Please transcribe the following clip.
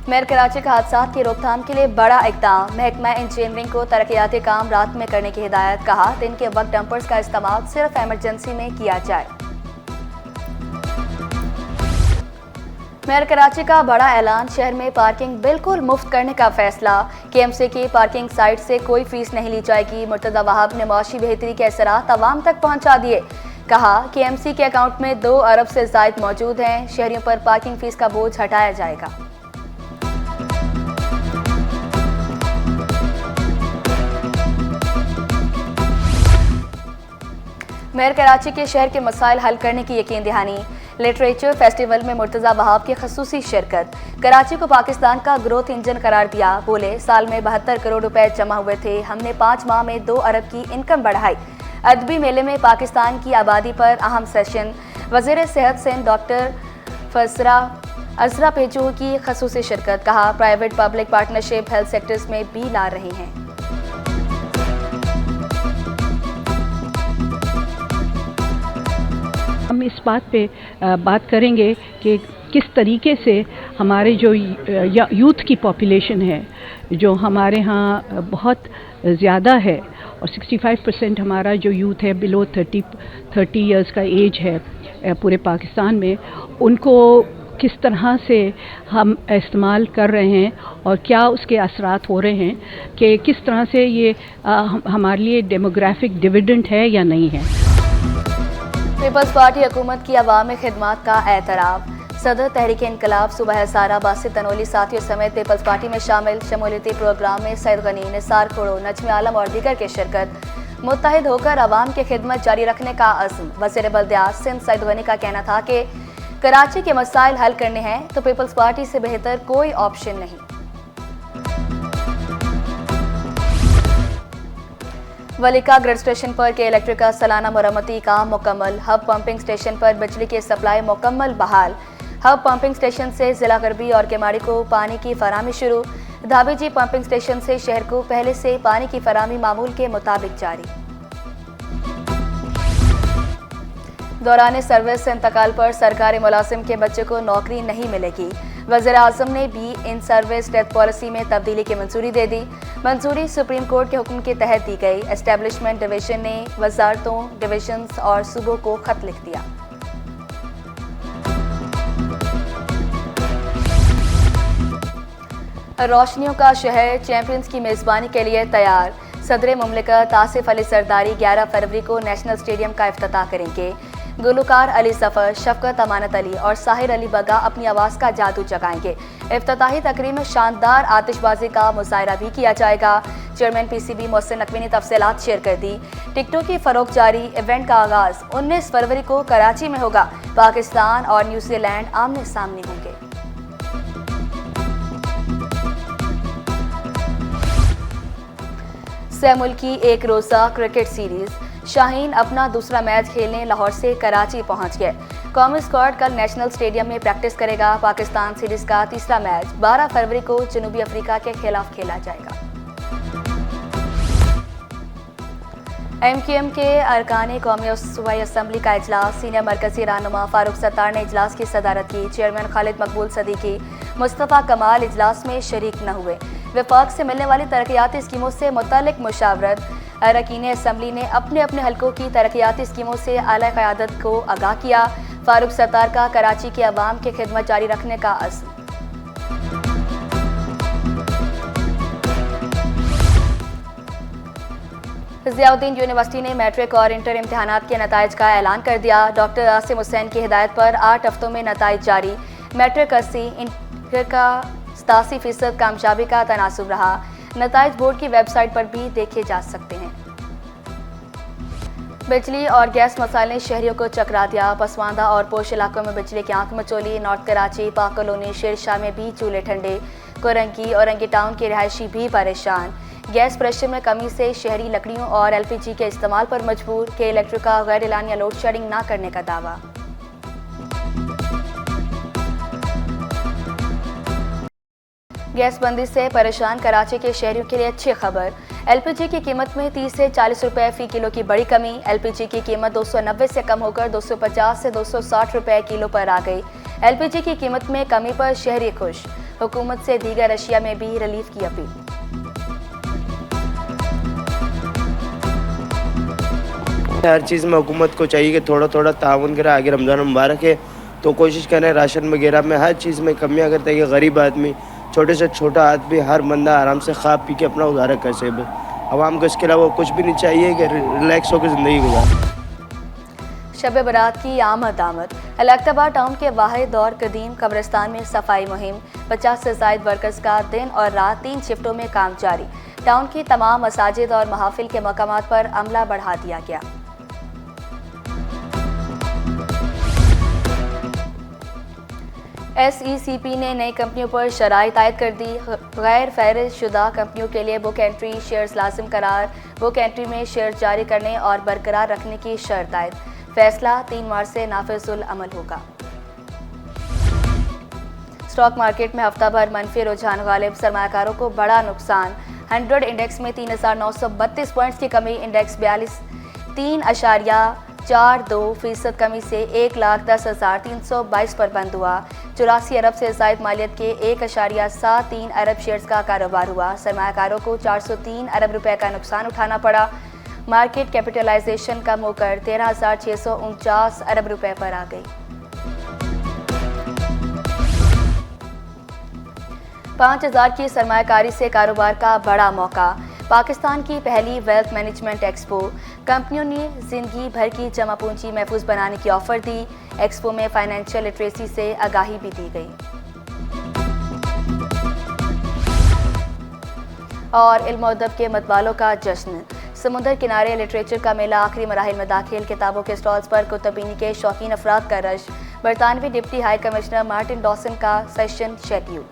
Mayor Karachi का हादसात की रोकथाम के लिए बड़ा इक़दाम। महकमा इंजीनियरिंग को तरक्याती काम रात में करने की हिदायत। कहा दिन के वक्त डंपर्स का इस्तेमाल सिर्फ इमरजेंसी में किया जाए। मेयर कराची का बड़ा ऐलान। शहर में पार्किंग बिल्कुल मुफ्त करने का फैसला। केएमसी की पार्किंग साइट से कोई फीस नहीं ली जाएगी। मुर्तज़ा वहाब ने मुआशी बेहतरी के असरात अवाम तक पहुंचा दिए। कहा केएमसी के अकाउंट में 2 अरब से ज़ायद मौजूद हैं। शहरियों पर पार्किंग फीस का बोझ हटाया जाएगा। मेयर कराची के शहर के मसाइल हल करने की यकीन दहानी। लिटरेचर फेस्टिवल में मुर्तज़ा वहाब की खसूसी शिरकत। कराची को पाकिस्तान का ग्रोथ इंजन करार दिया। बोले साल में 72 करोड़ रुपए जमा हुए थे, हमने 5 माह में 2 अरब की इनकम बढ़ाई। अदबी मेले में पाकिस्तान की आबादी पर अहम सेशन। वज़ीर सेहत सिंध डॉक्टर फसरा अजरा पेजू की खसूसी शिरकत। कहा private public partnership health sectors में भी ला रही हैं। हम इस बात पे बात करेंगे कि किस तरीके से हमारे जो यूथ की पॉपुलेशन है, जो हमारे यहाँ बहुत ज़्यादा है और 65% हमारा जो यूथ है बिलो 30 इयर्स का एज है पूरे पाकिस्तान में, उनको किस तरह से हम इस्तेमाल कर रहे हैं और क्या उसके असरात हो रहे हैं, कि किस तरह से ये हमारे लिए डेमोग्राफिक डिविडेंड है या नहीं है। पीपल्स पार्टी हुकूमत की अवामी खिदमत का एतराफ़। सदर तहरीक इनकलाब सुबह सारा बासित तनोली साथियों समेत पीपल्स पार्टी में शामिल। शमूलियती प्रोग्राम में सैयद गनी, निसार खोड़ो, नजमी आलम और दीगर की शिरकत। मुत्तहिद होकर अवाम की खिदमत जारी रखने का अज़्म। वज़ीर बल्दियात सिंध सैयद गनी का कहना था कि कराची के मसाइल हल करने हैं तो पीपल्स पार्टी से बेहतर कोई ऑप्शन नहीं। वलीका ग्रिड स्टेशन पर के इलेक्ट्रिक का सालाना मरम्मती काम मुकम्मल। हब पंपिंग स्टेशन पर बिजली की सप्लाई मुकम्मल बहाल। हब पंपिंग स्टेशन से जिला गरबी और केमाड़ी को पानी की फराहमी शुरू। धाबीजी पंपिंग स्टेशन से शहर को पहले से पानी की फराहमी मामूल के मुताबिक जारी। दौरान सर्विस इंतकाल पर सरकारी मुलाजिम के बच्चे को नौकरी नहीं मिलेगी। वज़ीर आज़म ने भी इन सर्विस डेथ पॉलिसी में तब्दीली की मंजूरी दे दी। मंजूरी सुप्रीम कोर्ट के हुक्म के तहत दी गई। एस्टेब्लिशमेंट डिवीजन ने वजारतों, डिवीजन्स और सूबों को खत लिख दिया। रोशनियों का शहर चैंपियंस की मेज़बानी के लिए तैयार। सदर मुमलिकत आसिफ अली सरदारी 11 फरवरी को नेशनल स्टेडियम का इफ्तिताह करेंगे। गुलकार अली सफ़र, शफकत अमानत अली और साहिर अली बगा अपनी आवाज़ का जादू जगाएंगे। इफ्तिताही तकरीब में शानदार आतिशबाजी का मुजाहरा भी किया जाएगा। चेयरमैन PCB मोहसिन नकवी ने तफसीलात शेयर कर दी। टिकटों की फरोख्त जारी। इवेंट का आगाज़ 19 फरवरी को कराची में होगा। पाकिस्तान और न्यूजीलैंड आमने सामने होंगे। सह मुल्की एक रोज़ा क्रिकेट सीरीज़। शाहीन अपना दूसरा मैच खेलने लाहौर से कराची पहुंच गए। कौमी स्क्वाड कल नेशनल स्टेडियम में प्रैक्टिस करेगा। पाकिस्तान सीरीज का तीसरा मैच 12 फरवरी को जनूबी अफ्रीका के खिलाफ खेला जाएगा। MQM के अरकान कौमी सूबाई असम्बली का इजलास। सीनियर मरकजी रहनुमा फारूक सत्तार ने इजलास की सदारत की। चेयरमैन खालिद मकबूल सदीकी, मुस्तफ़ा कमाल इजलास में शरीक न हुए। वफाक से मिलने वाली तरक्याती स्कीमों से मुतल्लिक मुशावरत। अरकान असम्बली ने अपने अपने हलकों की तरक्याती स्कीमों से आला क़यादत को आगाह किया। फारूक सत्तार का कराची के अवाम की खिदमत जारी रखने का अज़्म। ज़ियाउद्दीन यूनिवर्सिटी ने मैट्रिक और इंटर इम्तिहानात के नताइज का ऐलान कर दिया। डॉक्टर आसिम हुसैन की हिदायत पर 8 हफ्तों में नताइज जारी। मैट्रिक 80, इंटर का 87% कामयाबी का तनासुब रहा। नताइज बोर्ड की वेबसाइट पर भी देखे जा सकते हैं। बिजली और गैस मसाइल ने शहरियों को चकरा दिया। पसमानदा और पोश इलाकों में बिजली की आंख मचोली। नॉर्थ कराची, पाक कॉलोनी, शेरशाह में भी चूल्हे ठंडे। कोरंगी और रंगी टाउन के रिहायशी भी परेशान। गैस प्रेशर में कमी से शहरी लकड़ियों और LPG के इस्तेमाल पर मजबूर। के इलेक्ट्रिक का गैर एलानिया लोड शेडिंग न करने का दावा। गैस बंदी से परेशान कराची के शहरियों के लिए अच्छी खबर। LPG की कीमत में 30 से 40 रुपए फी किलो की बड़ी कमी। LPG की कीमत 290 से कम होकर 250 से 260 रुपए किलो पर आ गई। LPG की कीमत में कमी पर शहरी खुश। हुकूमत से दीगर अशिया में भी रिलीफ की अपील। हर चीज़ में हुकूमत को चाहिए कि थोड़ा थोड़ा ताउन करें। आगे रमज़ान मुबारक है तो कोशिश करें राशन वगैरह में हर चीज़ में कमियां करते हैं कि गरीब आदमी, छोटे से छोटा आदमी, हर बंदा आराम से खा पी के अपना गुजारा कर सके। आवाम को इसके अलावा कुछ भी नहीं चाहिए कि रिलैक्स होकर ज़िंदगी गुजारें। शब बारात की आमद अलख्ताबाद टाउन के वाहिद और कदीम कब्रिस्तान में सफाई मुहिम, 50 से ज़ायद वर्कर्स का दिन और रात 3 शिफ्टों में काम जारी। टाउन की तमाम मसाजिद और महाफिल के मकामात पर अमला बढ़ा दिया गया। SECP ने नई कंपनियों पर शराइत आयद कर दी। गैर फहरिस्त शुदा कंपनियों के लिए बुक एंट्री शेयर्स लाजिम करार, बुक एंट्री में शेयर जारी करने और बरकरार रखने की शर्त आयद। फैसला 3 मार्च से नाफिजुल अमल होगा। स्टॉक मार्केट में हफ्ता भर मनफी रुझान गालिब, सरमायाकारों को बड़ा नुकसान। 100 इंडेक्स में 3932 पॉइंट्स की कमी, इंडेक्स 42.42% कमी से 1,10,322 पर बंद हुआ। 84 अरब से ज़ायद मालियत के 1.73 अरब शेयर्स का कारोबार हुआ। सरमायाकारों को 403 अरब रुपए का नुकसान उठाना पड़ा। मार्केट कैपिटलाइजेशन कम होकर 13,649 अरब रुपए पर आ गई। 5,000 की सरमायाकारी से कारोबार का बड़ा मौका। पाकिस्तान की पहली वेल्थ मैनेजमेंट एक्सपो, कंपनियों ने जिंदगी भर की जमा पूंजी महफूज बनाने की ऑफर दी। एक्सपो में फाइनेंशियल लिटरेसी से आगाही भी दी गई। और इल्म अदब के मतबालों का जश्न, समुद्र किनारे लिटरेचर का मेला आखिरी मराहिल में दाखिल। किताबों के स्टॉल्स पर कुतुबीनी के शौकीन अफराद का रश। बरतानवी deputy high commissioner Martin Dawson का सेशन शेड्यूल।